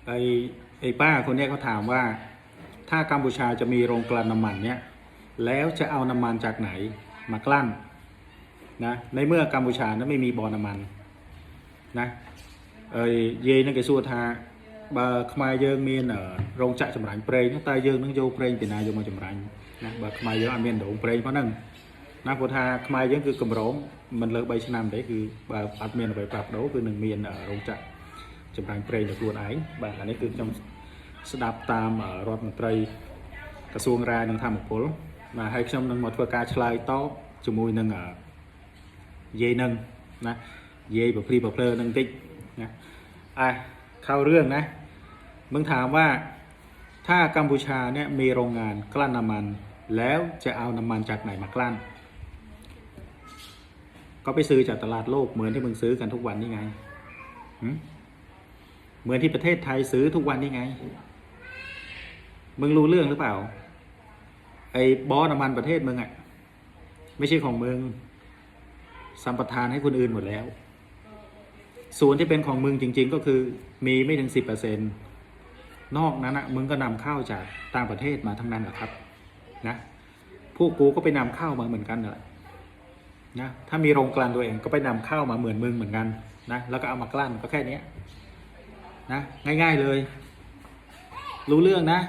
ไอ้ไอ้ป้าคนเนี้ยเขาถามว่าถ้ากัมพูชาจะมีโรงกลั่นน้ำมันเนี้ยแล้วจะเอาน้ำมันจากไหนมากลั่นนะในเมื่อกัมพูชานั้นไม่มีบ่อน้ำมันนะเย่นั่นก็สู้ทาบาขมายเยิงมีนโรงจักรจำรันเปรย์นั่นตายเยิงนั่งโยเปรย์เป็นนายโยมาจำรันนะบาขมายเยิงอันเมียนโดงเปรย์เพราะนั่นนะพอทาขมายเยิงคือกำร้องมันเลิกใบชนามได้คือบาอัดเมียนไปปรับโดคือหนึ่งเมียนโรงจักรจำรันเปรย์ในตัวไอ้บาอันนี้คือจำสดับตามรถมนตรีกระทรวงแรงหนึ่งทำหมดผลมาให้ชมหนึ่งหมดเพื่อการชลายโต๊ะจมูกหนึ่งเย่หนึ่งนะเย่แบบพรีแบบเพลหนึ่งติ๊กนะเข้าเรื่องนะมึงถามว่าถ้ากัมพูชาเนี่ยมีโรงงานกลั่นน้ำมันแล้วจะเอาน้ำมันจากไหนมากลั่นก็ไปซื้อจากตลาดโลกเหมือนที่มึงซื้อกันทุกวันนี่ไงเหมือนที่ประเทศไทยซื้อทุกวันนี่ไงมึงรู้เรื่องหรือเปล่าไอ้บอสน้ำมันประเทศมึงอ่ะไม่ใช่ของมึงสัมปทานให้คนอื่นหมดแล้วส่วนที่เป็นของมึงจริงๆก็คือมีไม่ถึง 10%นอกนั้นอ่ะมึงก็นำเข้าจากต่างประเทศมาทั้งนั้นแหละครับนะพวกกูก็ไปนำเข้ามาเหมือนกันแหละนะถ้ามีโรงกลั่นตัวเองก็ไปนำเข้ามาเหมือนมึงเหมือนกันนะแล้วก็เอามากลั่นก็แค่นี้นะง่ายๆเลยรู้เรื่องนะ